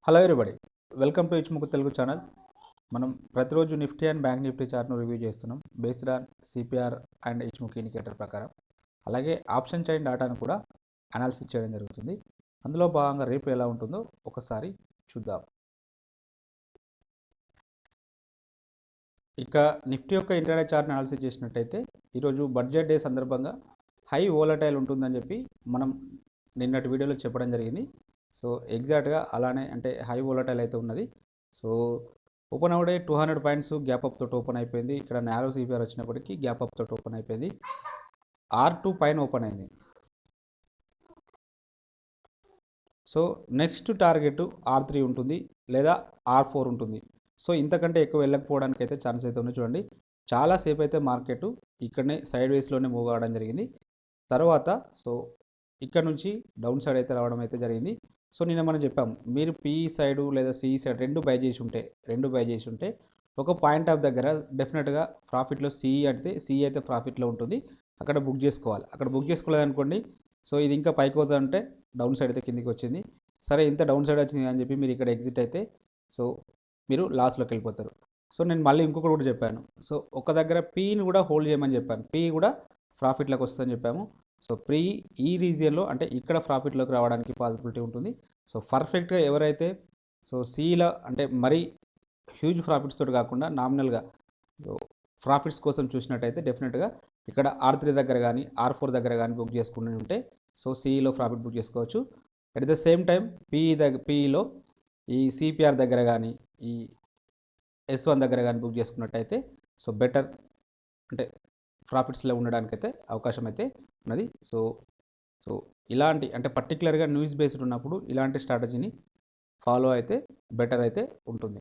Hello everybody, welcome to ఇచ్ముకు Telugu channel. మనం ప్రతిరోజు నిఫ్టీ అండ్ బ్యాంక్ నిఫ్టీ చార్ట్ను రివ్యూ చేస్తున్నాం బేస్డ్ ఆన్ సిపిఆర్ అండ్ ఇచ్ముక్ ఇండికేటర్ ప్రకారం. అలాగే ఆప్షన్ చైన్ డాటాను కూడా అనాలిసిస్ చేయడం జరుగుతుంది. అందులో భాగంగా రేపు ఎలా ఉంటుందో ఒకసారి చూద్దాం. ఇక నిఫ్టీ యొక్క ఇంటర్డే చార్ట్ని అనాలిసిస్ చేసినట్టయితే ఈరోజు బడ్జెట్ డే సందర్భంగా హై వోలటైల్ ఉంటుందని చెప్పి మనం నిన్నటి వీడియోలో చెప్పడం జరిగింది. సో ఎగ్జాక్ట్గా అలానే అంటే హై వోలటైల్ అయితే ఉన్నది. సో ఓపెన్ అవడే 200 పాయింట్స్ గ్యాప్ అప్ తోటి ఓపెన్ అయిపోయింది. ఇక్కడ నారో సిపిఆర్ వచ్చినప్పటికీ గ్యాప్ అప్ తోటి ఓపెన్ అయిపోయింది. R2 పైన ఓపెన్ అయింది. సో నెక్స్ట్ టార్గెట్ R3 ఉంటుంది లేదా R4 ఉంటుంది. సో ఇంతకంటే ఎక్కువ వెళ్ళకపోవడానికి అయితే ఛాన్స్ అయితే ఉంది. చూడండి, చాలాసేపు అయితే మార్కెట్ ఇక్కడనే సైడ్ వేస్లోనే మూవ్ అవ్వడం జరిగింది. తర్వాత సో ఇక్కడ నుంచి డౌన్ సైడ్ అయితే రావడం అయితే జరిగింది. సో నిన్న మనం చెప్పాము, మీరు పిఈ సైడు లేదా సిఈ సైడ్ రెండు బై చేసి ఉంటే ఒక పాయింట్ ఆఫ్ దగ్గర డెఫినెట్గా ప్రాఫిట్లో సిఈ అయితే ప్రాఫిట్లో ఉంటుంది, అక్కడ బుక్ చేసుకోవాలి. అక్కడ బుక్ చేసుకోలేదనుకోండి, సో ఇది ఇంకా పైకి అవుతుందంటే డౌన్ సైడ్ అయితే కిందికి వచ్చింది. సరే, ఇంత డౌన్ సైడ్ వచ్చింది అని చెప్పి మీరు ఇక్కడ ఎగ్జిట్ అయితే సో మీరు లాస్లోకి వెళ్ళిపోతారు. సో నేను మళ్ళీ ఇంకొకటి కూడా చెప్పాను. సో ఒక దగ్గర పీని కూడా హోల్డ్ చేయమని చెప్పాను, పీ కూడా ప్రాఫిట్లోకి వస్తుందని చెప్పాము. సో ఈ రీజియన్లో అంటే ఇక్కడ ప్రాఫిట్లోకి రావడానికి పాసిబిలిటీ ఉంటుంది. సో పర్ఫెక్ట్గా ఎవరైతే సో సీలో అంటే మరీ హ్యూజ్ ప్రాఫిట్స్ తోటి కాకుండా నామినల్గా ప్రాఫిట్స్ కోసం చూసినట్టయితే డెఫినెట్గా ఇక్కడ R3 దగ్గర కానీ R4 దగ్గర కానీ బుక్ చేసుకుని ఉంటే సో సిఈలో ప్రాఫిట్ బుక్ చేసుకోవచ్చు. అట్ ద సేమ్ టైం పీఈలో ఈ సిపిఆర్ దగ్గర కానీ ఈ S1 దగ్గర కానీ బుక్ చేసుకున్నట్టయితే సో బెటర్ అంటే ప్రాఫిట్స్లో ఉండడానికైతే అవకాశం అయితే ఉన్నది. సో సో ఇలాంటి అంటే పర్టికులర్గా న్యూస్ బేస్డ్ ఉన్నప్పుడు ఇలాంటి స్ట్రాటజీని ఫాలో అయితే బెటర్ అయితే ఉంటుంది.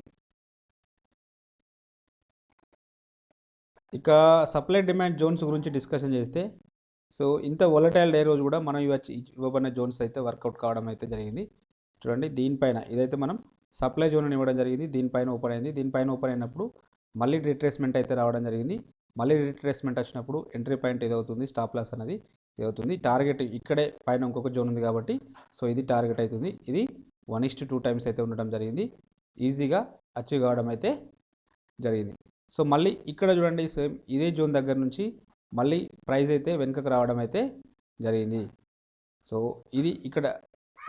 ఇక సప్లై డిమాండ్ జోన్స్ గురించి డిస్కషన్ చేస్తే సో ఇంత వొలటైల్ డే రోజు కూడా మనం ఇవ్వబడిన జోన్స్ అయితే వర్కౌట్ కావడం అయితే జరిగింది. చూడండి, దీనిపైన ఇదైతే మనం సప్లై జోన్ అని ఇవ్వడం జరిగింది. దీనిపైన ఓపెన్ అయింది. దీనిపైన ఓపెన్ అయినప్పుడు మళ్ళీ రిట్రేస్మెంట్ అయితే రావడం జరిగింది. మళ్ళీ రిట్రేస్మెంట్ వచ్చినప్పుడు ఎంట్రీ పాయింట్ ఏదవుతుంది, స్టాప్ లాస్ అనేది ఏదవుతుంది. టార్గెట్ ఇక్కడే పైన ఇంకొక జోన్ ఉంది కాబట్టి సో ఇది టార్గెట్ అవుతుంది. ఇది 1:2 టైమ్స్ అయితే ఉండడం జరిగింది. ఈజీగా అచీవ్ కావడం అయితే జరిగింది. సో మళ్ళీ ఇక్కడ చూడండి, సేమ్ ఇదే జోన్ దగ్గర నుంచి మళ్ళీ ప్రైస్ అయితే వెనుకకు రావడం అయితే జరిగింది. సో ఇది ఇక్కడ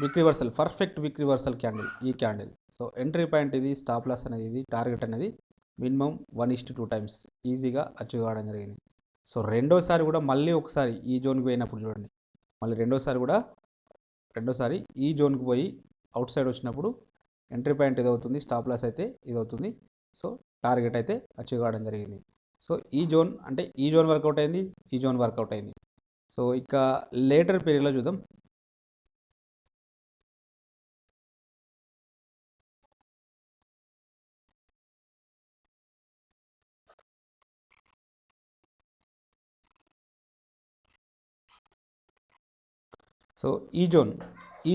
విక్ రివర్సల్, పర్ఫెక్ట్ విక్ రివర్సల్ క్యాండిల్, ఈ క్యాండిల్. సో ఎంట్రీ పాయింట్ ఇది, స్టాప్ లాస్ అనేది ఇది, టార్గెట్ అనేది మినిమం 1:2 టైమ్స్ ఈజీగా అచీవ్ కావడం జరిగింది. సో రెండోసారి కూడా మళ్ళీ ఒకసారి ఈ జోన్కి పోయినప్పుడు చూడండి, మళ్ళీ రెండోసారి ఈ జోన్కి పోయి అవుట్ సైడ్ వచ్చినప్పుడు ఎంట్రీ పాయింట్ ఇదవుతుంది, స్టాప్ లాస్ అయితే ఇదవుతుంది. సో టార్గెట్ అయితే అచీవ్ కావడం జరిగింది. సో ఈ జోన్ వర్కౌట్ అయింది, ఈ జోన్ వర్కౌట్ అయింది. సో ఇక లేటర్ పీరియడ్లో చూద్దాం. సో ఈ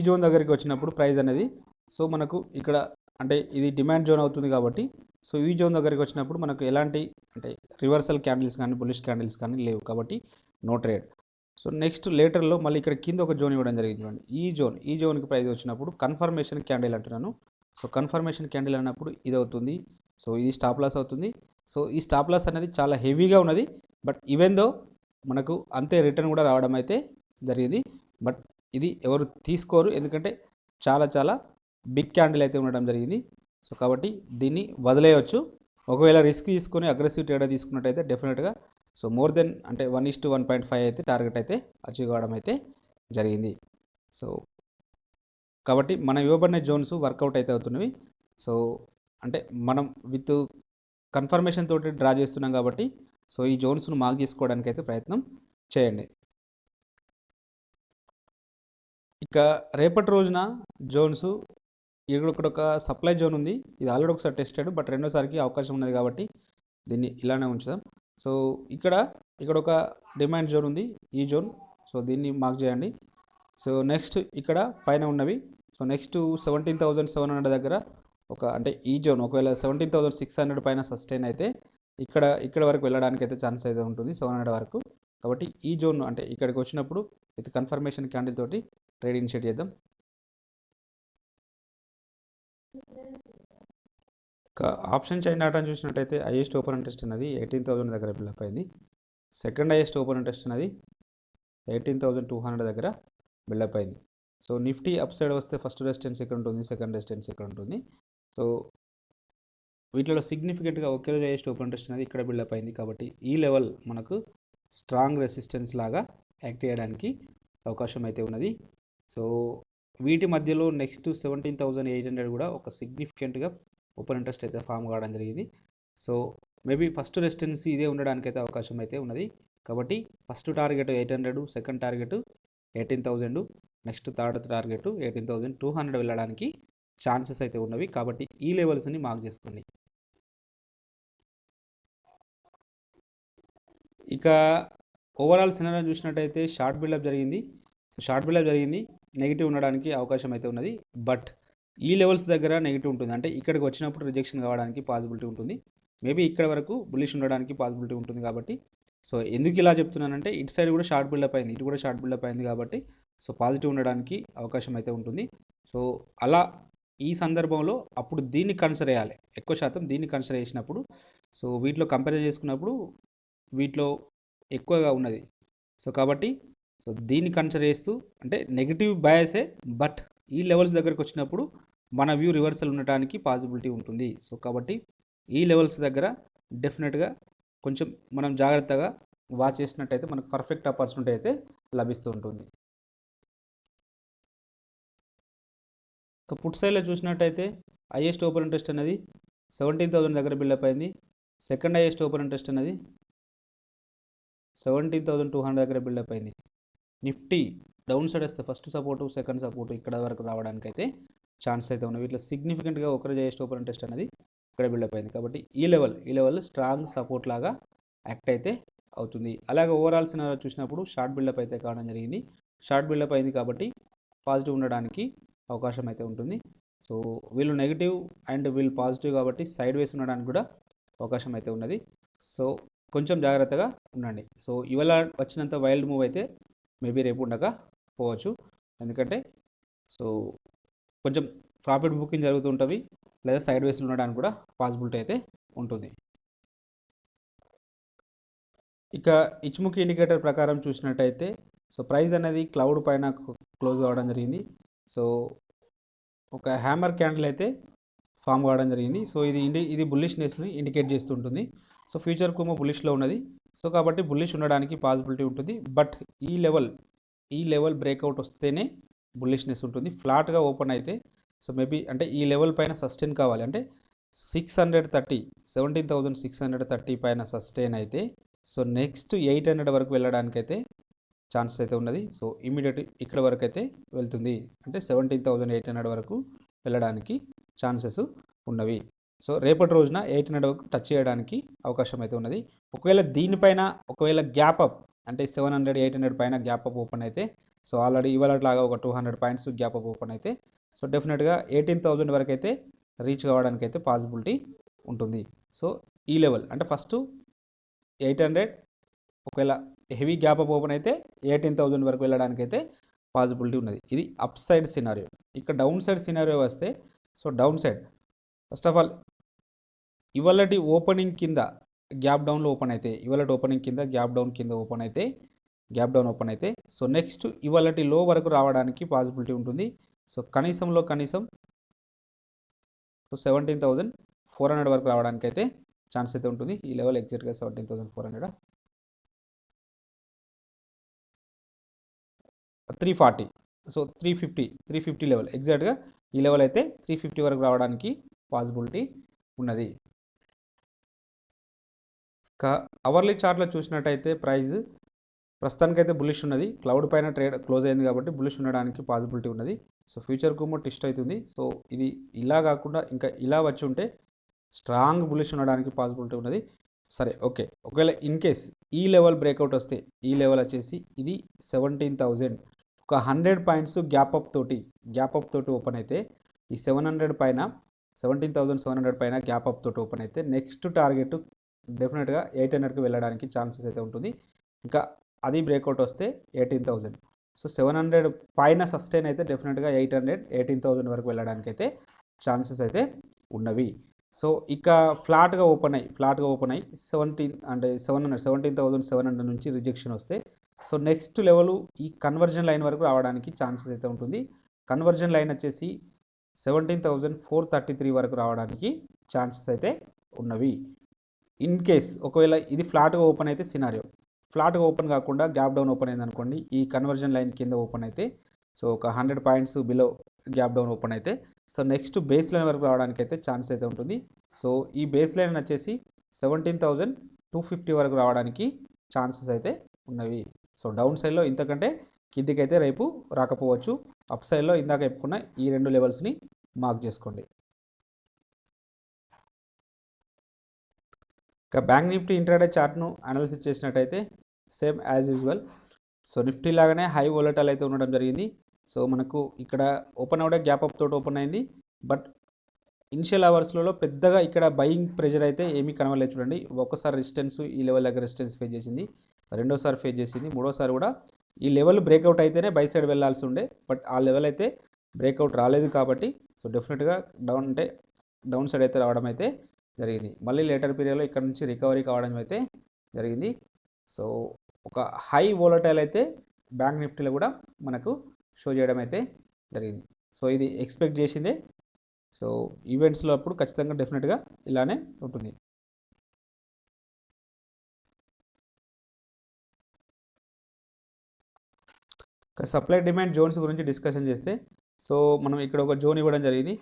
జోన్ దగ్గరికి వచ్చినప్పుడు ప్రైస్ అనేది సో మనకు ఇక్కడ అంటే ఇది డిమాండ్ జోన్ అవుతుంది కాబట్టి సో ఈ జోన్ దగ్గరికి వచ్చినప్పుడు మనకు ఎలాంటి అంటే రివర్సల్ క్యాండిల్స్ కానీ బులిష్ క్యాండిల్స్ కానీ లేవు కాబట్టి నో ట్రేడ్. సో నెక్స్ట్ లేటర్లో మళ్ళీ ఇక్కడ కింద ఒక జోన్ ఇవ్వడం జరిగింది. చూడండి, ఈ జోన్కి ప్రైస్ వచ్చినప్పుడు కన్ఫర్మేషన్ క్యాండిల్ అంటున్నాను. సో కన్ఫర్మేషన్ క్యాండిల్ అన్నప్పుడు ఇది అవుతుంది. సో ఇది స్టాప్ లాస్ అవుతుంది. సో ఈ స్టాప్ లాస్ అనేది చాలా హెవీగా ఉన్నది, బట్ ఈవెన్ దో మనకు అంతే రిటర్న్ కూడా రావడం అయితే జరిగింది. బట్ ఇది ఎవరు తీసుకోరు, ఎందుకంటే చాలా బిగ్ క్యాండిల్ అయితే ఉండడం జరిగింది. సో కాబట్టి దీన్ని వదిలేయవచ్చు. ఒకవేళ రిస్క్ తీసుకొని అగ్రెసివ్ ట్రేడర్ తీసుకున్నట్టయితే డెఫినెట్గా సో మోర్ దెన్ అంటే 1:1.5 అయితే టార్గెట్ అయితే అచీవ్ కావడం అయితే జరిగింది. సో కాబట్టి మనం ఇవ్వబడిన జోన్స్ వర్కౌట్ అయితే అవుతున్నవి. సో అంటే మనం విత్ కన్ఫర్మేషన్ తోటి డ్రా చేస్తున్నాం కాబట్టి సో ఈ జోన్స్ను మార్క్ చేసుకోవడానికి అయితే ప్రయత్నం చేయండి. ఇక రేపటి రోజున జోన్స్ ఇక్కడ ఒక సప్లై జోన్ ఉంది. ఇది ఆల్రెడీ ఒకసారి టెస్టెడ్, బట్ రెండోసారికి అవకాశం ఉన్నది కాబట్టి దీన్ని ఇలానే ఉంచుదాం. సో ఇక్కడ ఒక డిమాండ్ జోన్ ఉంది, ఈ జోన్. సో దీన్ని మార్క్ చేయండి. సో నెక్స్ట్ ఇక్కడ పైన ఉన్నవి సో నెక్స్ట్ 17,700 దగ్గర ఒక అంటే ఈ జోన్ ఒకవేళ 17,600 పైన సస్టైన్ అయితే ఇక్కడ వరకు వెళ్ళడానికి అయితే ఛాన్స్ అయితే ఉంటుంది, 700 వరకు. కాబట్టి ఈ జోన్ అంటే ఇక్కడికి వచ్చినప్పుడు విత్ కన్ఫర్మేషన్ క్యాండిల్ తోటి ట్రేడ్ ఇనిషియేట్ చేద్దాం. ఆప్షన్ చైన్ డేటాను చూసినట్టయితే హైయెస్ట్ ఓపెన్ ఇంట్రెస్ట్ అనేది 18,000 దగ్గర బిల్డప్ అయింది. సెకండ్ హైయెస్ట్ ఓపెన్ ఇంట్రెస్ట్ అనేది 18,200 దగ్గర బిల్డప్ అయింది. సో నిఫ్టీ అప్ సైడ్ వస్తే ఫస్ట్ రెసిస్టెన్స్ ఇక్కడ ఉంటుంది, సెకండ్ రెసిస్టెన్స్ ఇక్కడ ఉంటుంది. సో వీటిలో సిగ్నిఫికెంట్గా ఒకే రోజు హైయెస్ట్ ఓపెన్ ఇంట్రెస్ట్ అనేది ఇక్కడ బిల్డప్ అయింది. కాబట్టి ఈ లెవెల్ మనకు స్ట్రాంగ్ రెసిస్టెన్స్ లాగా యాక్ట్ చేయడానికి అవకాశం అయితే ఉన్నది. సో వీటి మధ్యలో నెక్స్ట్ 17,800 కూడా ఒక సిగ్నిఫికెంట్గా ఓపెన్ ఇంట్రెస్ట్ అయితే ఫామ్ కావడం జరిగింది. సో మేబీ ఫస్ట్ రెసిస్టెన్స్ ఇదే ఉండడానికి అయితే అవకాశం అయితే ఉన్నది. కాబట్టి first target 800, second target 18,000, next third target 18,200 వెళ్ళడానికి ఛాన్సెస్ అయితే ఉన్నవి. కాబట్టి ఈ లెవెల్స్ని మార్క్ చేసుకోండి. ఇక ఓవరాల్ సినారియో చూసినట్టయితే షార్ట్ బిల్డప్ జరిగింది. షార్ట్ బిల్డప్ జరిగింది, నెగిటివ్ ఉండడానికి అవకాశం అయితే ఉన్నది. బట్ ఈ లెవెల్స్ దగ్గర నెగిటివ్ ఉంటుంది, అంటే ఇక్కడికి వచ్చినప్పుడు రిజెక్షన్ కావడానికి పాసిబిలిటీ ఉంటుంది. మేబీ ఇక్కడ వరకు బుల్లిష్ ఉండడానికి పాసిబిలిటీ ఉంటుంది. కాబట్టి సో ఎందుకు ఇలా చెప్తున్నానంటే ఇటు సైడ్ కూడా షార్ట్ బిల్డప్ అయింది, ఇటు కూడా షార్ట్ బిల్డప్ అయింది. కాబట్టి సో పాజిటివ్ ఉండడానికి అవకాశం అయితే ఉంటుంది. సో అలా ఈ సందర్భంలో అప్పుడు దీన్ని కన్సిడర్ చేయాలి, ఎక్కువ శాతం దీన్ని కన్సిడర్ చేసినప్పుడు. సో వీటిలో కంపేర్ చేసుకున్నప్పుడు వీటిలో ఎక్కువగా ఉన్నది. సో కాబట్టి సో దీన్ని కన్సిడర్ చేస్తూ, అంటే నెగిటివ్ బయాసే, బట్ ఈ లెవెల్స్ దగ్గరకు వచ్చినప్పుడు మన వ్యూ రివర్సల్ ఉండటానికి పాసిబిలిటీ ఉంటుంది. సో కాబట్టి ఈ లెవెల్స్ దగ్గర డెఫినెట్గా కొంచెం మనం జాగ్రత్తగా వాచ్ చేసినట్టయితే మనకు పర్ఫెక్ట్ ఆపర్చునిటీ అయితే లభిస్తూ ఉంటుంది. పుట్ సైడ్లో చూసినట్టయితే హైయెస్ట్ ఓపెన్ ఇంట్రెస్ట్ అనేది 17,000 దగ్గర బిల్డప్ అయింది. సెకండ్ హైయెస్ట్ ఓపెన్ ఇంట్రెస్ట్ అనేది 17,200 దగ్గర బిల్డప్ అయింది. నిఫ్టీ డౌన్ సైడ్ వస్తే ఫస్ట్ సపోర్టు, సెకండ్ సపోర్టు ఇక్కడ వరకు రావడానికి అయితే ఛాన్స్ అయితే ఉన్నాయి. వీటిలో సిగ్నిఫికెంట్గా ఒకరోజు హైయెస్ట్ ఓపెన్ ఇంట్రెస్ట్ అనేది ఇక్కడ బిల్డప్ అయింది. కాబట్టి ఈ లెవెల్ స్ట్రాంగ్ సపోర్ట్ లాగా యాక్ట్ అయితే అవుతుంది. అలాగే ఓవరాల్ సినారియో చూసినప్పుడు షార్ట్ బిల్డప్ అయితే కావడం జరిగింది. షార్ట్ బిల్డప్ అయింది కాబట్టి పాజిటివ్ ఉండడానికి అవకాశం అయితే ఉంటుంది. సో వీళ్ళు నెగిటివ్ అండ్ వీళ్ళు పాజిటివ్ కాబట్టి సైడ్ వేస్ ఉండడానికి కూడా అవకాశం అయితే ఉన్నది. సో కొంచెం జాగ్రత్తగా ఉండండి. సో ఇవాళ వచ్చినంత వైల్డ్ మూవ్ అయితే మేబీ రేపు ఉండకపోవచ్చు, ఎందుకంటే సో కొంచెం ప్రాఫిట్ బుకింగ్ జరుగుతుంటవి, లేదా సైడ్ వేస్లో ఉండడానికి కూడా పాసిబిలిటీ అయితే ఉంటుంది. ఇక ఇచ్ముఖి ఇండికేటర్ ప్రకారం చూసినట్టయితే సో ప్రైస్ అనేది క్లౌడ్ పైన క్లోజ్ కావడం జరిగింది. సో ఒక హ్యామర్ క్యాండిల్ అయితే ఫామ్ కావడం జరిగింది. సో ఇది బుల్లిష్నెస్ని ఇండికేట్ చేస్తుంటుంది. సో ఫ్యూచర్ కుమో బుల్లిష్లో ఉన్నది. సో కాబట్టి బుల్లిష్ ఉండడానికి పాసిబిలిటీ ఉంటుంది. బట్ ఈ లెవెల్ బ్రేక్అవుట్ వస్తేనే బుల్లిష్నెస్ ఉంటుంది. ఫ్లాట్గా ఓపెన్ అయితే సో మేబీ అంటే ఈ లెవెల్ పైన సస్టైన్ కావాలి, అంటే 17,630 పైన సస్టైన్ అయితే సో నెక్స్ట్ 800 వరకు వెళ్ళడానికి అయితే ఛాన్సెస్ అయితే ఉన్నది. సో ఇమీడియట్ ఇక్కడ వరకు అయితే వెళ్తుంది, అంటే 17,800 వరకు వెళ్ళడానికి ఛాన్సెస్ ఉన్నవి. సో రేపటి రోజున 800 వరకు టచ్ చేయడానికి అవకాశం అయితే ఉన్నది. ఒకవేళ గ్యాప్ అప్ అంటే 700, 800 పైన గ్యాప్ అప్ ఓపెన్ అయితే సో ఆల్రెడీ ఇవాళలాగా ఒక 200 పాయింట్స్ గ్యాప్ అప్ ఓపెన్ అయితే సో డెఫినెట్గా 18,000 వరకు అయితే రీచ్ కావడానికి అయితే పాసిబిలిటీ ఉంటుంది. సో ఈ లెవెల్ అంటే ఫస్ట్ 800, ఒకవేళ హెవీ గ్యాప్ అప్ ఓపెన్ అయితే 18,000 వరకు వెళ్ళడానికి అయితే పాసిబిలిటీ ఉన్నది. ఇది అప్ సైడ్ సినారియో. ఇక డౌన్ సైడ్ సినారియో వస్తే so downside first of all ఇవాళటి ఓపెనింగ్ కింద గ్యాప్ డౌన్లో ఓపెన్ అయితే, ఇవాళటి ఓపెనింగ్ కింద గ్యాప్ డౌన్ కింద ఓపెన్ అయితే సో నెక్స్ట్ ఇవాళటి లో వరకు రావడానికి పాసిబిలిటీ ఉంటుంది. సో కనీసం సో 17,400 వరకు రావడానికి అయితే ఛాన్స్ అయితే ఉంటుంది. ఈ లెవెల్ ఎగ్జాక్ట్గా 17,400, 340, సో 350 లెవెల్ ఎగ్జాక్ట్గా ఈ లెవెల్ అయితే 350 వరకు రావడానికి పాసిబిలిటీ ఉన్నది. అవర్లీ చార్ట్లో చూసినట్టయితే ప్రైస్ ప్రస్తుతానికైతే బులిష్ ఉన్నది. క్లౌడ్ పైన ట్రేడ్ క్లోజ్ అయింది కాబట్టి బులిష్ ఉండడానికి పాసిబిలిటీ ఉన్నది. సో ఫ్యూచర్ కుమో టెస్ట్ అవుతుంది. సో ఇది ఇలా కాకుండా ఇంకా ఇలా వచ్చి ఉంటే స్ట్రాంగ్ బులిష్ ఉండడానికి పాసిబిలిటీ ఉన్నది. సరే ఓకే, ఒకవేళ ఇన్ కేస్ ఈ లెవెల్ బ్రేక్అవుట్ వస్తే ఈ లెవెల్ వచ్చేసి ఇది 17,000, ఒక 100 పాయింట్స్ గ్యాప్ అప్ తోటి ఓపెన్ అయితే ఈ 700 పైన 17,700 పైన గ్యాప్ అప్ తోటి ఓపెన్ అయితే నెక్స్ట్ టార్గెట్ డెఫినెట్గా 800కి వెళ్ళడానికి ఛాన్సెస్ అయితే ఉంటుంది. ఇంకా అది బ్రేక్అవుట్ వస్తే 18,000. సో 700 పైన సస్టైన్ అయితే డెఫినెట్గా 18,000 వరకు వెళ్ళడానికి అయితే ఛాన్సెస్ అయితే ఉన్నవి. సో ఇక ఫ్లాట్గా ఓపెన్ అయ్యి 17,700 నుంచి రిజెక్షన్ వస్తే సో నెక్స్ట్ లెవెల్ ఈ కన్వర్జన్ లైన్ వరకు రావడానికి ఛాన్సెస్ అయితే ఉంటుంది. కన్వర్జన్ లైన్ వచ్చేసి 17,433 వరకు రావడానికి ఛాన్సెస్ అయితే ఉన్నవి. ఇన్ కేస్ ఒకవేళ ఇది ఫ్లాట్గా ఓపెన్ అయితే సినారియో, ఫ్లాట్గా ఓపెన్ కాకుండా గ్యాప్ డౌన్ ఓపెన్ అయింది అనుకోండి, ఈ కన్వర్జన్ లైన్ కింద ఓపెన్ అయితే సో ఒక 100 points below gap down open అయితే సో నెక్స్ట్ బేస్ లైన్ వరకు రావడానికి అయితే ఛాన్స్ అయితే ఉంటుంది. సో ఈ బేస్ లైన్ వచ్చేసి 17,250 వరకు రావడానికి ఛాన్సెస్ అయితే ఉన్నవి. సో డౌన్ సైడ్లో ఇంతకంటే కిందికైతే రేపు రాకపోవచ్చు. అప్ సైడ్లో ఇందాక చెప్పుకున్న ఈ 2 లెవెల్స్ని మార్క్ చేసుకోండి. ఇక బ్యాంక్ నిఫ్టీ ఇంట్రాడే చార్ట్ను అనాలిసిస్ చేసినట్టయితే same as usual. So Nifty లాగానే హై వోలటైల్ అయితే ఉండడం జరిగింది. సో మనకు ఇక్కడ ఓపెన్ అవుడే గ్యాప్ అప్ తోటి ఓపెన్ అయింది. బట్ ఇనిషియల్ అవర్స్లలో పెద్దగా ఇక్కడ బయింగ్ ప్రెషర్ అయితే ఏమీ కనవలేదు. చూడండి, ఒక్కసారి రెసిస్టెన్స్ ఈ లెవెల్ దగ్గర రెసిస్టెన్స్ ఫేస్ చేసింది, రెండోసారి ఫేస్ చేసింది, మూడోసారి కూడా ఈ లెవెల్ బ్రేక్అవుట్ అయితేనే బై సైడ్ వెళ్ళాల్సి ఉండే. బట్ ఆ లెవెల్ అయితే బ్రేక్అవుట్ రాలేదు కాబట్టి సో డెఫినెట్గా డౌన్ సైడ్ అయితే రావడం అయితే జరిగింది. మళ్ళీ లేటర్ పీరియడ్లో ఇక్కడ నుంచి రికవరీ కావడం అయితే జరిగింది. సో ఒక హై వోలటైల్ అయితే బ్యాంక్ నిఫ్టీలో కూడా మనకు షో చేయడం అయితే జరిగింది. సో ఇది ఎక్స్పెక్ట్ చేసిందే. సో ఈవెంట్స్లో అప్పుడు ఖచ్చితంగా డెఫినెట్గా ఇలానే ఉంటుంది. సప్లై డిమాండ్ జోన్స్ గురించి డిస్కషన్ చేస్తే సో మనం ఇక్కడ ఒక జోన్ ఇవ్వడం జరిగింది.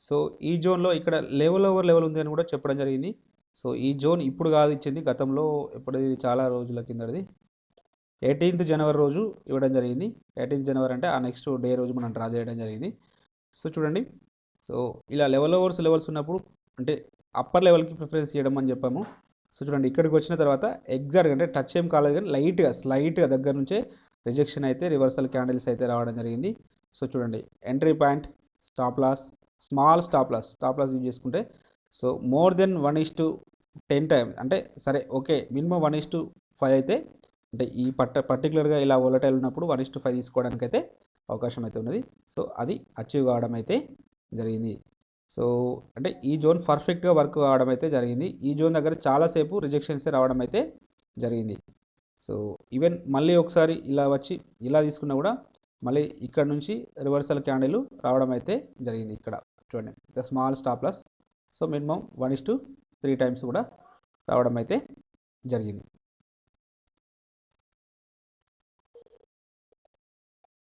సో ఈ జోన్లో ఇక్కడ లెవెల్ ఓవర్ లెవెల్ ఉంది అని కూడా చెప్పడం జరిగింది. సో ఈ జోన్ ఇప్పుడు కాదు ఇచ్చింది, గతంలో ఇప్పుడు చాలా రోజుల కిందది 18th జనవరి రోజు ఇవ్వడం జరిగింది. 18th జనవరి అంటే ఆ నెక్స్ట్ డే రోజు మనం డ్రా చేయడం జరిగింది. సో చూడండి, సో ఇలా లెవెల్స్ ఉన్నప్పుడు అంటే అప్పర్ లెవెల్కి ప్రిఫరెన్స్ చేయడం అని చెప్పాము. సో చూడండి, ఇక్కడికి వచ్చిన తర్వాత ఎగ్జాక్ట్గా అంటే టచ్ ఏం కాలేదు కానీ స్లైట్గా దగ్గర నుంచే రిజెక్షన్ అయితే రివర్సల్ క్యాండిల్స్ అయితే రావడం జరిగింది. సో చూడండి, entry point, stop loss, small stop loss use చేసుకుంటే సో మోర్ దెన్ 1:10 టైం అంటే సరే ఓకే, మినిమం 1:5 అయితే అంటే ఈ పర్టికులర్గా ఇలా వోలటైల్ ఉన్నప్పుడు 1:5 తీసుకోవడానికి అయితే అవకాశం అయితే ఉన్నది. సో అది అచీవ్ కావడం అయితే జరిగింది. సో అంటే ఈ జోన్ పర్ఫెక్ట్గా వర్క్ కావడం అయితే జరిగింది. ఈ జోన్ దగ్గర చాలాసేపు రిజెక్షన్స్ రావడం అయితే జరిగింది. సో ఈవెన్ మళ్ళీ ఒకసారి ఇలా వచ్చి ఇలా తీసుకున్నా కూడా మళ్ళీ ఇక్కడ నుంచి రివర్సల్ క్యాండిల్ రావడం అయితే జరిగింది. ఇక్కడ చూడండి, small stop loss, so minimum 1:3 times కూడా రావడం అయితే జరిగింది.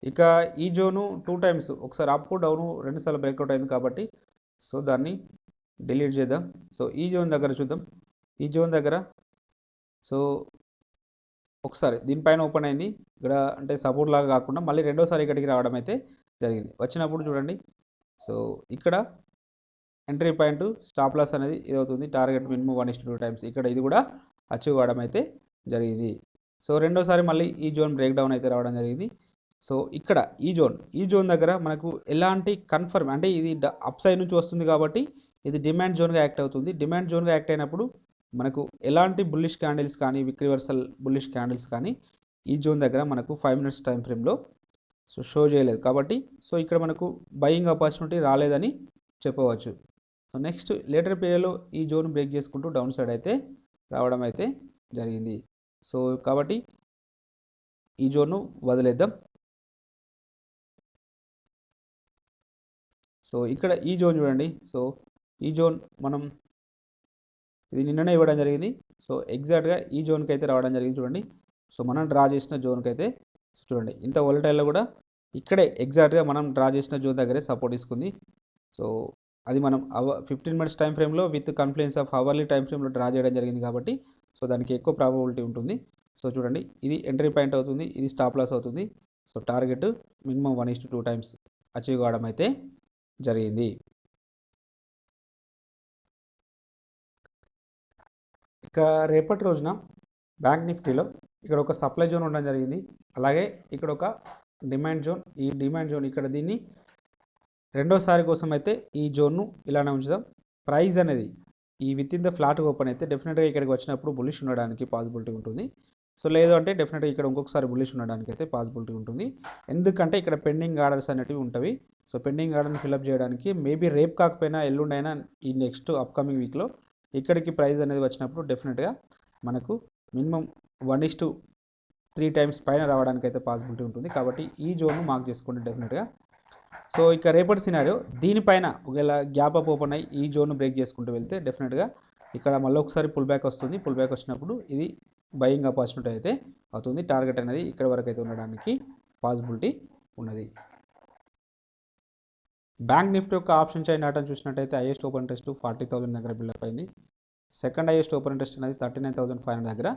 ఇక ఈ జోను 2 టైమ్స్ ఒకసారి అప్ డౌను 2 సార్లు బ్రేక్అవుట్ అయింది కాబట్టి సో దాన్ని డిలీట్ చేద్దాం. సో ఈ జోన్ దగ్గర చూద్దాం. ఈ జోన్ దగ్గర సో ఒకసారి దీనిపైన ఓపెన్ అయింది, ఇక్కడ అంటే సపోర్ట్ లాగా కాకుండా మళ్ళీ రెండోసారి ఇక్కడికి రావడం అయితే జరిగింది. వచ్చినప్పుడు చూడండి, సో ఇక్కడ ఎంట్రీ పాయింట్, స్టాప్ లాస్ అనేది ఇదవుతుంది, టార్గెట్ మినిమం 1:2 టైమ్స్, ఇక్కడ ఇది కూడా అచీవ్ కావడం అయితే జరిగింది. సో రెండోసారి మళ్ళీ ఈ జోన్ బ్రేక్ డౌన్ అయితే రావడం జరిగింది. సో ఇక్కడ ఈ జోన్ దగ్గర మనకు ఎలాంటి కన్ఫర్మ్ అంటే ఇది అప్ సైడ్ నుంచి వస్తుంది కాబట్టి ఇది డిమాండ్ జోన్గా యాక్ట్ అవుతుంది. డిమాండ్ జోన్గా యాక్ట్ అయినప్పుడు మనకు ఎలాంటి బుల్లిష్ క్యాండిల్స్ కానీ విక్ రివర్సల్ బుల్లిష్ క్యాండిల్స్ కానీ ఈ జోన్ దగ్గర మనకు 5 minutes టైం ఫ్రేమ్లో సో షో చేయలేదు కాబట్టి సో ఇక్కడ మనకు బయింగ్ ఆపర్చునిటీ రాలేదని చెప్పవచ్చు. సో నెక్స్ట్ లేటర్ పీరియడ్లో ఈ జోన్ బ్రేక్ చేసుకుంటూ డౌన్ సైడ్ అయితే రావడం అయితే జరిగింది. సో కాబట్టి ఈ జోన్ను వదిలేద్దాం. సో ఇక్కడ ఈ జోన్ చూడండి, సో ఈ జోన్ మనం ఇది నిన్ననే ఇవ్వడం జరిగింది. సో ఎగ్జాక్ట్గా ఈ జోన్కి అయితే రావడం జరిగింది చూడండి. సో మనం డ్రా చేసిన జోన్కి అయితే చూడండి, ఇంత వోలటైల్లో కూడా ఇక్కడే ఎగ్జాక్ట్గా మనం డ్రా చేసిన జోన్ దగ్గరే సపోర్ట్ తీసుకుంది. సో అది మనం 15 minutes టైం ఫ్రేమ్లో with confluence of hourly time ఫ్రేమ్లో డ్రా చేయడం జరిగింది కాబట్టి సో దానికి ఎక్కువ ప్రాబబిలిటీ ఉంటుంది. సో చూడండి, ఇది ఎంట్రీ పాయింట్ అవుతుంది, ఇది స్టాప్ లాస్ అవుతుంది. So target minimum 1:2 times achieve కావడం అయితే జరిగింది. ఇక రేపటి రోజున బ్యాంక్ నిఫ్టీలో ఇక్కడ ఒక సప్లై జోన్ ఉండడం జరిగింది, అలాగే ఇక్కడ ఒక డిమాండ్ జోన్. ఈ డిమాండ్ జోన్ ఇక్కడ దీన్ని రెండోసారి కోసం అయితే ఈ జోన్ను ఇలానే ఉంచుదాం. ప్రైస్ అనేది ఈ with in the flat open అయితే డెఫినెట్గా ఇక్కడికి వచ్చినప్పుడు బులిష్ ఉండడానికి పాసిబిలిటీ ఉంటుంది. సో లేదు అంటే డెఫినెట్గా ఇక్కడ ఇంకొకసారి బుల్లిష్ ఉండడానికి అయితే పాసిబిలిటీ ఉంటుంది. ఎందుకంటే ఇక్కడ పెండింగ్ ఆర్డర్స్ అనేటివి ఉంటవి. సో పెండింగ్ ఆర్డర్ని ఫిల్అప్ చేయడానికి మేబీ రేపు కాకపోయినా ఎల్లుండైనా ఈ నెక్స్ట్ అప్కమింగ్ వీక్లో ఇక్కడికి ప్రైస్ అనేది వచ్చినప్పుడు డెఫినెట్గా మనకు మినిమం 1:3 టైమ్స్ పైన రావడానికి అయితే పాసిబిలిటీ ఉంటుంది. కాబట్టి ఈ జోన్ను మార్క్ చేసుకోండి డెఫినెట్గా. సో ఇక రేపటి సినారియో దీనిపైన ఒకవేళ గ్యాప్ అప్ ఓపెన్ అయ్యి ఈ జోన్ బ్రేక్ చేసుకుంటూ వెళ్తే డెఫినెట్గా ఇక్కడ మళ్ళీ ఒకసారి పుల్ బ్యాక్ వస్తుంది. పుల్ బ్యాక్ వచ్చినప్పుడు ఇది బయింగ్ ఆపర్చునిటీ అయితే అవుతుంది. టార్గెట్ అనేది ఇక్కడ వరకు అయితే ఉండడానికి పాసిబిలిటీ ఉన్నది. బ్యాంక్ నిఫ్టీ యొక్క ఆప్షన్ చైన్ ఆటం చూసినట్టయితే హైయెస్ట్ ఓపెన్ ఇంట్రెస్ట్ 40,000 దగ్గర బిల్డప్ అయింది. సెకండ్ హైయెస్ట్ ఓపెన్ ఇంట్రెస్ట్ అనేది 39,500 దగ్గర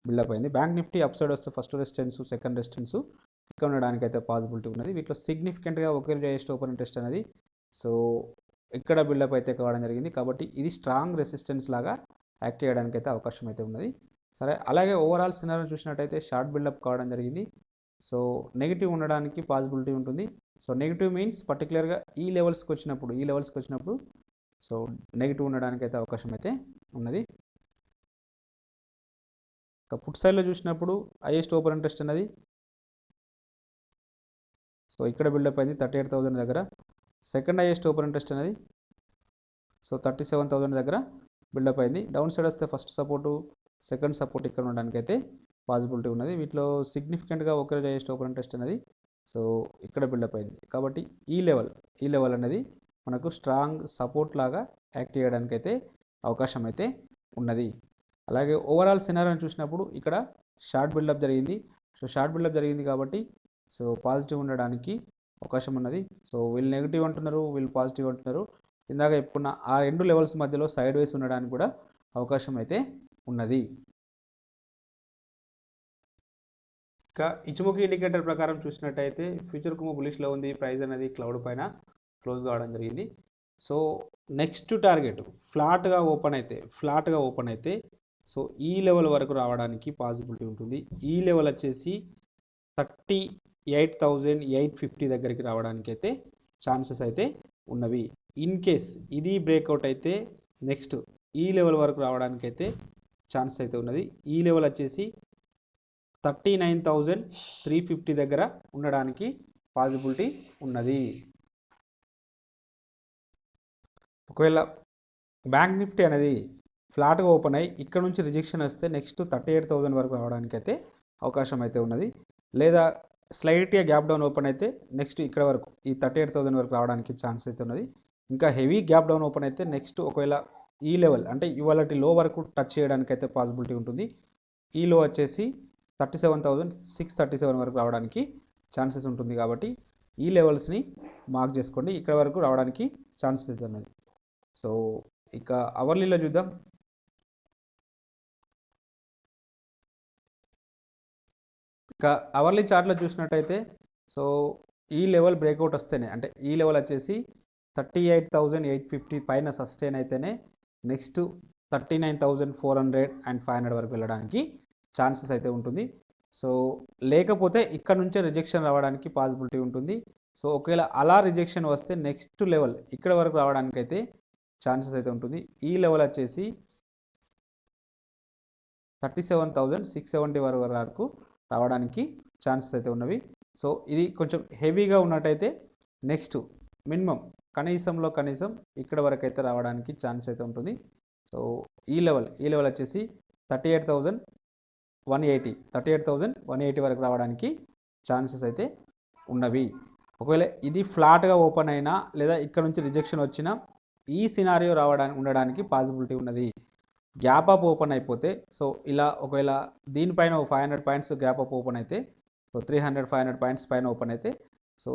బిల్డప్ అయింది. బ్యాంక్ నిఫ్టీ అప్ సైడ్ వస్తే ఫస్ట్ రెసిస్టెన్స్ సెకండ్ రెసిస్టెన్స్ ఇక్కడ ఉండడానికి అయితే పాసిబిలిటీ ఉన్నది. వీటిలో సిగ్నిఫికెంట్గా ఒకే హైయెస్ట్ ఓపెన్ ఇంట్రెస్ట్ అనేది సో ఇక్కడ బిల్డప్ అయితే కావడం జరిగింది. కాబట్టి ఇది స్ట్రాంగ్ రెసిస్టెన్స్ లాగా యాక్ట్ చేయడానికి అయితే అవకాశం అయితే ఉన్నది. సరే, అలాగే ఓవరాల్ సినారియో చూసినట్టయితే షార్ట్ బిల్డప్ కావడం జరిగింది. సో నెగిటివ్ ఉండడానికి పాసిబిలిటీ ఉంటుంది. సో నెగిటివ్ మీన్స్ పర్టికులర్గా ఈ లెవెల్స్కి వచ్చినప్పుడు సో నెగిటివ్ ఉండడానికి అయితే అవకాశం అయితే ఉన్నది. ఇక పుట్ సైడ్లో చూసినప్పుడు హైయెస్ట్ ఓపెన్ ఇంట్రెస్ట్ అనేది సో ఇక్కడ బిల్డప్ అయింది 38,000 దగ్గర. సెకండ్ హైయెస్ట్ ఓపెన్ ఇంట్రెస్ట్ అనేది సో 37,000 దగ్గర బిల్డప్ అయింది. డౌన్ సైడ్ వస్తే ఫస్ట్ సపోర్టు సెకండ్ సపోర్ట్ ఇక్కడ ఉండడానికి అయితే పాసిబిలిటీ ఉన్నది. వీటిలో సిగ్నిఫికెంట్గా ఒకే హైయెస్ట్ ఓపెన్ ఇంట్రెస్ట్ అనేది సో ఇక్కడ బిల్డప్ అయింది. కాబట్టి ఈ లెవెల్ అనేది మనకు స్ట్రాంగ్ సపోర్ట్ లాగా యాక్ట్ చేయడానికి అయితే అవకాశం అయితే ఉన్నది. అలాగే ఓవరాల్ సినారియోని చూసినప్పుడు ఇక్కడ షార్ట్ బిల్డప్ జరిగింది. సో షార్ట్ బిల్డప్ జరిగింది కాబట్టి సో పాజిటివ్ ఉండడానికి అవకాశం ఉన్నది. సో వీళ్ళు నెగిటివ్ అంటున్నారు, వీళ్ళు పాజిటివ్ అంటున్నారు. ఇందాక చెప్పుకున్న ఆ రెండు లెవెల్స్ మధ్యలో సైడ్ వేస్ ఉండడానికి కూడా అవకాశం అయితే ఉన్నది. ఇక ఇచిమోకి ఇండికేటర్ ప్రకారం చూసినట్టయితే ఫ్యూచర్ కుమ బులిష్లో ఉంది. ప్రైస్ అనేది క్లౌడ్ పైన క్లోజ్ కావడం జరిగింది. సో నెక్స్ట్ టార్గెట్ ఫ్లాట్గా ఓపెన్ అయితే సో ఈ లెవెల్ వరకు రావడానికి పాసిబిలిటీ ఉంటుంది. ఈ లెవెల్ వచ్చేసి 38,850 దగ్గరికి రావడానికి అయితే ఛాన్సెస్ అయితే ఉన్నవి. ఇన్ కేస్ ఇది బ్రేక్అవుట్ అయితే నెక్స్ట్ ఈ లెవెల్ వరకు రావడానికి అయితే ఛాన్సెస్ అయితే ఉన్నది. ఈ లెవెల్ వచ్చేసి 39,350 దగ్గర ఉండడానికి పాసిబిలిటీ ఉన్నది. ఒకవేళ బ్యాంక్ నిఫ్టీ అనేది ఫ్లాట్గా ఓపెన్ అయ్యి ఇక్కడ నుంచి రిజెక్షన్ వస్తే నెక్స్ట్ 38,000 వరకు రావడానికి అయితే అవకాశం అయితే ఉన్నది. లేదా స్లైట్గా గ్యాప్ డౌన్ ఓపెన్ అయితే నెక్స్ట్ ఇక్కడ వరకు ఈ 38,000 వరకు రావడానికి ఛాన్స్ అయితే ఉన్నది. ఇంకా హెవీ గ్యాప్ డౌన్ ఓపెన్ అయితే నెక్స్ట్ ఒకవేళ ఈ లెవెల్ అంటే ఇవాళ లో వరకు టచ్ చేయడానికి అయితే పాసిబిలిటీ ఉంటుంది. ఈ లో వచ్చేసి 37,637 వరకు రావడానికి ఛాన్సెస్ ఉంటుంది. కాబట్టి ఈ లెవెల్స్ని మార్క్ చేసుకోండి. ఇక్కడ వరకు రావడానికి ఛాన్సెస్ అయితే ఉన్నది. సో ఇక అవర్లీలో చూద్దాం. ఇక అవర్లీ చార్ట్లో చూసినట్టయితే సో ఈ లెవెల్ బ్రేక్అవుట్ వస్తేనే అంటే ఈ లెవెల్ వచ్చేసి 38,850 పైన సస్టైన్ అయితేనే నెక్స్ట్ 39,400 అండ్ 500 వరకు వెళ్ళడానికి ఛాన్సెస్ అయితే ఉంటుంది. సో లేకపోతే ఇక్కడ నుంచే రిజెక్షన్ రావడానికి పాసిబిలిటీ ఉంటుంది. సో ఒకవేళ అలా రిజెక్షన్ వస్తే నెక్స్ట్ లెవెల్ ఇక్కడ వరకు రావడానికి అయితే ఛాన్సెస్ అయితే ఉంటుంది. ఈ లెవెల్ వచ్చేసి 37,670 వరకు రావడానికి ఛాన్సెస్ అయితే ఉన్నవి. సో ఇది కొంచెం హెవీగా ఉన్నట్టయితే నెక్స్ట్ మినిమం కనీసం ఇక్కడ వరకు అయితే రావడానికి ఛాన్స్ అయితే ఉంటుంది. సో ఈ లెవెల్ వచ్చేసి 38,180 వరకు రావడానికి ఛాన్సెస్ అయితే ఉన్నవి. ఒకవేళ ఇది ఫ్లాట్గా ఓపెన్ అయినా లేదా ఇక్కడ నుంచి రిజెక్షన్ వచ్చినా ఈ సినారియో ఉండడానికి పాసిబిలిటీ ఉన్నది. గ్యాప్ అప్ ఓపెన్ అయిపోతే సో ఇలా ఒకవేళ దీనిపైన 500 పాయింట్స్ గ్యాప్ అప్ ఓపెన్ అయితే సో 300-500 పాయింట్స్ పైన ఓపెన్ అయితే సో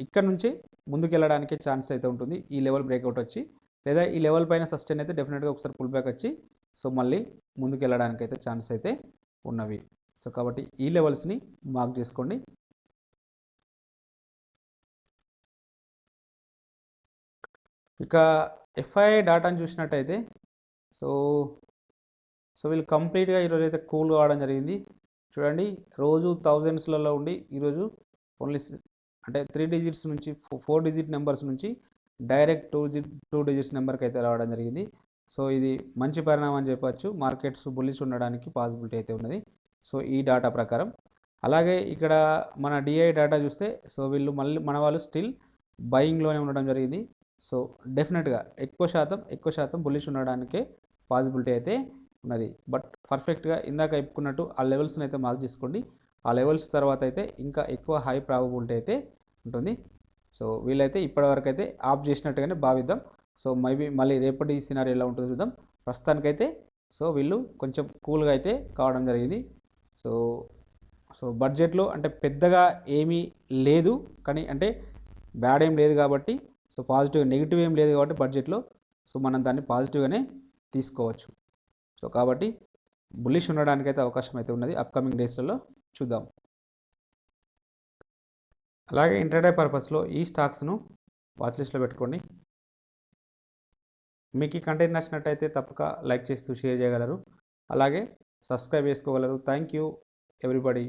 ఇక్కడ నుంచి ముందుకు వెళ్ళడానికి ఛాన్స్ అయితే ఉంటుంది. ఈ లెవెల్ బ్రేక్అవుట్ వచ్చి లేదా ఈ లెవెల్ పైన సస్టైన్ అయితే డెఫినెట్గా ఒకసారి పుల్ బ్యాక్ వచ్చి సో మళ్ళీ ముందుకు వెళ్ళడానికి అయితే ఛాన్స్ అయితే ఉన్నవి. సో కాబట్టి ఈ లెవెల్స్ని మార్క్ చేసుకోండి. ఇక ఎఫ్ఐ డాటాను చూసినట్టయితే సో వీళ్ళు కంప్లీట్గా ఈరోజు అయితే కూల్ కావడం జరిగింది. చూడండి, రోజు థౌజండ్స్లలో ఉండి ఈరోజు ఓన్లీ అంటే 3 డిజిట్స్ నుంచి 4 డిజిట్ నెంబర్స్ నుంచి డైరెక్ట్ 2 డిజిట్స్ నెంబర్కి అయితే రావడం జరిగింది. సో ఇది మంచి పరిణామం అని చెప్పచ్చు. మార్కెట్స్ బుల్లిష్ ఉండడానికి పాసిబిలిటీ అయితే ఉన్నది. సో ఈ డేటా ప్రకారం. అలాగే ఇక్కడ మన డిఐ డేటా చూస్తే సో వీళ్ళు మళ్ళీ మన వాళ్ళు స్టిల్ బయింగ్లోనే ఉండడం జరిగింది. సో డెఫినెట్గా ఎక్కువ శాతం బుల్లిష్ ఉండడానికే పాసిబిలిటీ అయితే ఉన్నది. బట్ పర్ఫెక్ట్గా ఇందాక చెప్పుకున్నట్టు ఆ లెవెల్స్ని అయితే మార్క్ చేసుకోండి. ఆ లెవెల్స్ తర్వాత అయితే ఇంకా ఎక్కువ హై ప్రాబబిలిటీ అయితే ఉంటుంది. సో వీళ్ళైతే ఇప్పటివరకు అయితే ఆఫ్ చేసినట్టుగానే భావిద్దాం. సో మేబీ మళ్ళీ రేపటి సినారీ ఎలా ఉంటుందో చూద్దాం. ప్రస్తుతానికైతే సో వీళ్ళు కొంచెం కూల్గా అయితే కావడం జరిగింది. సో సో బడ్జెట్లో అంటే పెద్దగా ఏమీ లేదు, కానీ అంటే బ్యాడ్ ఏం లేదు కాబట్టి సో పాజిటివ్ నెగిటివ్ ఏం లేదు కాబట్టి బడ్జెట్లో సో మనం దాన్ని పాజిటివ్గానే తీసుకోవచ్చు. సో కాబట్టి బుల్లిష్ ఉండడానికైతే అవకాశం అయితే ఉన్నది. అప్కమింగ్ డేస్లలో చూద్దాం. అలాగే ఇంట్రాడే పర్పస్లో ఈ స్టాక్స్ను వాచ్ లిస్ట్లో పెట్టుకోండి. మీకు ఈ కంటెంట్ నచ్చినట్టయితే తప్పక లైక్ చేస్తూ షేర్ చేయగలరు. అలాగే సబ్స్క్రైబ్ చేసుకోగలరు. Thank you everybody.